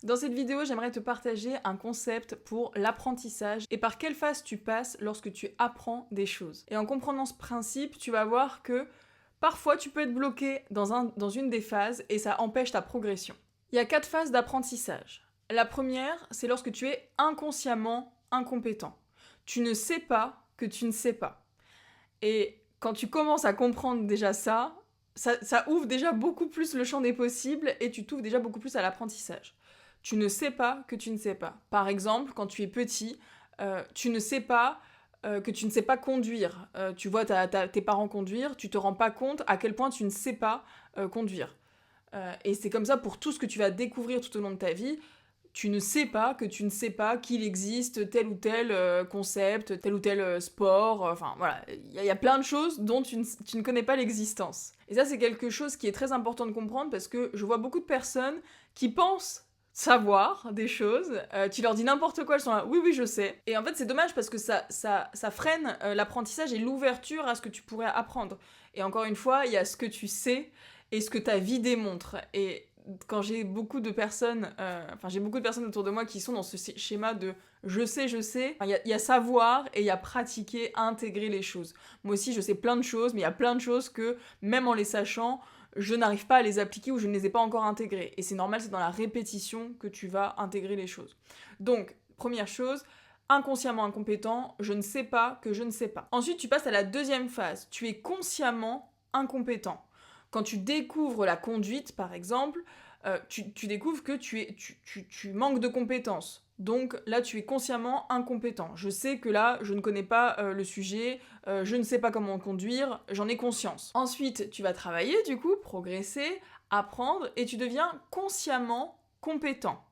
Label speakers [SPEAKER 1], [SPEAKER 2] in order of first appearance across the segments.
[SPEAKER 1] Dans cette vidéo, j'aimerais te partager un concept pour l'apprentissage et par quelle phase tu passes lorsque tu apprends des choses. Et en comprenant ce principe, tu vas voir que parfois tu peux être bloqué dans une des phases et ça empêche ta progression. Il y a 4 phases d'apprentissage. La première, c'est lorsque tu es inconsciemment incompétent. Tu ne sais pas que tu ne sais pas. Et quand tu commences à comprendre déjà ça ouvre déjà beaucoup plus le champ des possibles et tu t'ouvres déjà beaucoup plus à l'apprentissage. Tu ne sais pas que tu ne sais pas. Par exemple, quand tu es petit, tu ne sais pas que tu ne sais pas conduire. Tu vois tes parents conduire, tu te rends pas compte à quel point tu ne sais pas conduire. Et c'est comme ça pour tout ce que tu vas découvrir tout au long de ta vie. Tu ne sais pas que tu ne sais pas qu'il existe tel ou tel concept, tel ou tel sport. Enfin voilà, il y a plein de choses dont tu ne connais pas l'existence. Et ça, c'est quelque chose qui est très important de comprendre parce que je vois beaucoup de personnes qui pensent savoir des choses, tu leur dis n'importe quoi, elles sont là, oui, oui, je sais. Et en fait, c'est dommage parce que ça freine l'apprentissage et l'ouverture à ce que tu pourrais apprendre. Et encore une fois, il y a ce que tu sais et ce que ta vie démontre. Et quand j'ai beaucoup de personnes, j'ai beaucoup de personnes autour de moi qui sont dans ce schéma de je sais, il y a savoir et il y a pratiquer, intégrer les choses. Moi aussi, je sais plein de choses, mais il y a plein de choses que, même en les sachant, je n'arrive pas à les appliquer ou je ne les ai pas encore intégrées. Et c'est normal, c'est dans la répétition que tu vas intégrer les choses. Donc, première chose, inconsciemment incompétent, je ne sais pas que je ne sais pas. Ensuite, tu passes à la deuxième phase, tu es consciemment incompétent. Quand tu découvres la conduite, par exemple, tu découvres que tu manques de compétences. Donc là, tu es consciemment incompétent. Je sais que là, je ne connais pas le sujet, je ne sais pas comment conduire, j'en ai conscience. Ensuite, tu vas travailler, du coup, progresser, apprendre, et tu deviens consciemment compétent.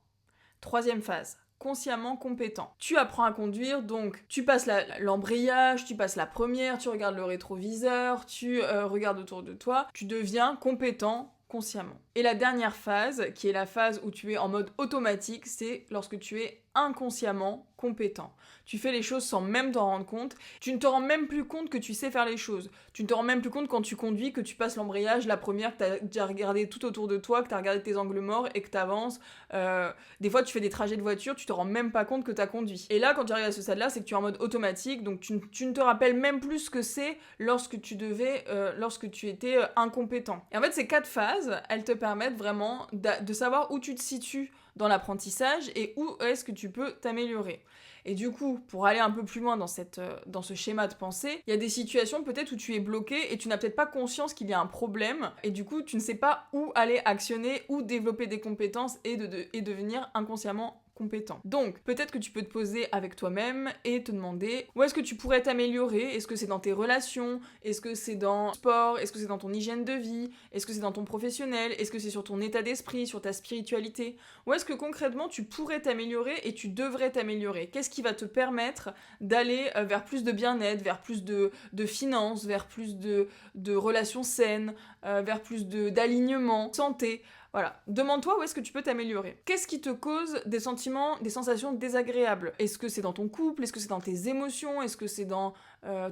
[SPEAKER 1] Troisième phase, consciemment compétent. Tu apprends à conduire, donc tu passes l'embrayage, tu passes la première, tu regardes le rétroviseur, tu regardes autour de toi, tu deviens compétent consciemment. Et la dernière phase, qui est la phase où tu es en mode automatique, c'est lorsque tu es inconsciemment compétent. Tu fais les choses sans même t'en rendre compte. Tu ne te rends même plus compte que tu sais faire les choses. Tu ne te rends même plus compte quand tu conduis que tu passes l'embrayage, la première, que tu as déjà regardé tout autour de toi, que tu as regardé tes angles morts et que tu avances. Des fois, tu fais des trajets de voiture, tu te rends même pas compte que tu as conduit. Et là, quand tu arrives à ce stade-là, c'est que tu es en mode automatique, donc tu ne te rappelles même plus ce que c'est lorsque tu étais incompétent. Et en fait, ces 4 phases, elles te permettent vraiment de savoir où tu te situes dans l'apprentissage et où est-ce que tu peux t'améliorer. Et du coup, pour aller un peu plus loin dans ce schéma de pensée, il y a des situations peut-être où tu es bloqué et tu n'as peut-être pas conscience qu'il y a un problème et du coup, tu ne sais pas où aller actionner, où développer des compétences et devenir inconsciemment compétent. Donc, peut-être que tu peux te poser avec toi-même et te demander où est-ce que tu pourrais t'améliorer. Est-ce que c'est dans tes relations? Est-ce que c'est dans le sport? Est-ce que c'est dans ton hygiène de vie? Est-ce que c'est dans ton professionnel? Est-ce que c'est sur ton état d'esprit, sur ta spiritualité? Où est-ce que concrètement tu pourrais t'améliorer et tu devrais t'améliorer? Qu'est-ce qui va te permettre d'aller vers plus de bien-être, vers plus de finances, vers plus de relations saines, vers plus d'alignement, santé? Voilà, demande-toi où est-ce que tu peux t'améliorer. Qu'est-ce qui te cause des sentiments, des sensations désagréables? Est-ce que c'est dans ton couple? Est-ce que c'est dans tes émotions? Est-ce que c'est dans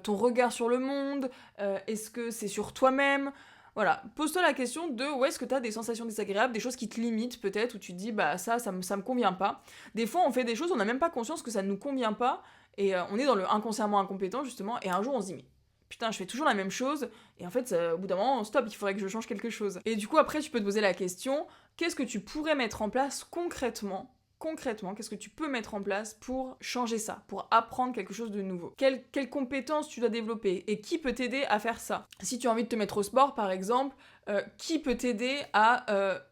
[SPEAKER 1] ton regard sur le monde? Est-ce que c'est sur toi-même? Voilà, pose-toi la question de où est-ce que tu as des sensations désagréables, des choses qui te limitent peut-être, où tu te dis bah ça me convient pas. Des fois on fait des choses, on n'a même pas conscience que ça ne nous convient pas, et on est dans le inconsciemment incompétent justement, et un jour on se dit mais putain, je fais toujours la même chose, et en fait, au bout d'un moment, stop, il faudrait que je change quelque chose. Et du coup, après, tu peux te poser la question, qu'est-ce que tu pourrais mettre en place concrètement, qu'est-ce que tu peux mettre en place pour changer ça, pour apprendre quelque chose de nouveau? Quelles compétences tu dois développer et qui peut t'aider à faire ça? Si tu as envie de te mettre au sport, par exemple, qui peut t'aider à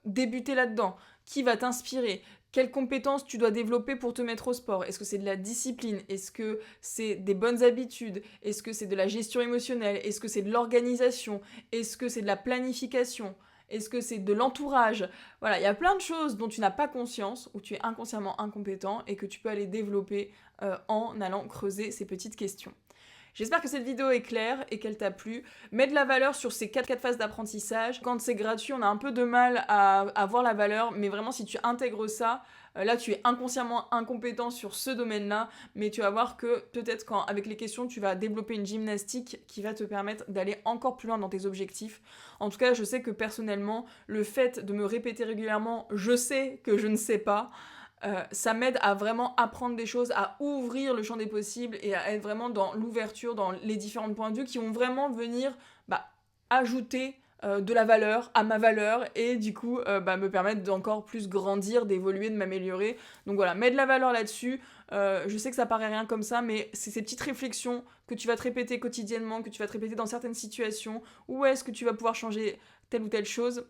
[SPEAKER 1] débuter là-dedans? Qui va t'inspirer? Quelles compétences tu dois développer pour te mettre au sport? Est-ce que c'est de la discipline? Est-ce que c'est des bonnes habitudes? Est-ce que c'est de la gestion émotionnelle? Est-ce que c'est de l'organisation? Est-ce que c'est de la planification? Est-ce que c'est de l'entourage? Voilà, il y a plein de choses dont tu n'as pas conscience, où tu es inconsciemment incompétent et que tu peux aller développer en allant creuser ces petites questions. J'espère que cette vidéo est claire et qu'elle t'a plu. Mets de la valeur sur ces 4 phases d'apprentissage. Quand c'est gratuit, on a un peu de mal à voir la valeur, mais vraiment si tu intègres ça, là tu es inconsciemment incompétent sur ce domaine-là, mais tu vas voir que peut-être avec les questions, tu vas développer une gymnastique qui va te permettre d'aller encore plus loin dans tes objectifs. En tout cas, je sais que personnellement, le fait de me répéter régulièrement « je sais que je ne sais pas », ça m'aide à vraiment apprendre des choses, à ouvrir le champ des possibles et à être vraiment dans l'ouverture, dans les différents points de vue qui vont vraiment venir ajouter de la valeur à ma valeur et du coup me permettre d'encore plus grandir, d'évoluer, de m'améliorer. Donc voilà, mets de la valeur là-dessus. Je sais que ça paraît rien comme ça, mais c'est ces petites réflexions que tu vas te répéter quotidiennement, que tu vas te répéter dans certaines situations, où est-ce que tu vas pouvoir changer telle ou telle chose.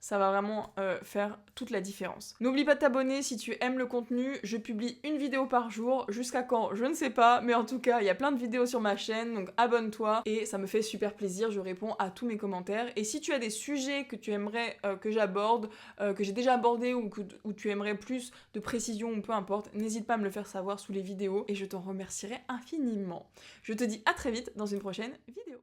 [SPEAKER 1] Ça va vraiment faire toute la différence. N'oublie pas de t'abonner si tu aimes le contenu. Je publie une vidéo par jour. Jusqu'à quand, je ne sais pas. Mais en tout cas, il y a plein de vidéos sur ma chaîne. Donc abonne-toi. Et ça me fait super plaisir. Je réponds à tous mes commentaires. Et si tu as des sujets que tu aimerais que j'aborde, que j'ai déjà abordé ou tu aimerais plus de précision ou peu importe, n'hésite pas à me le faire savoir sous les vidéos. Et je t'en remercierai infiniment. Je te dis à très vite dans une prochaine vidéo.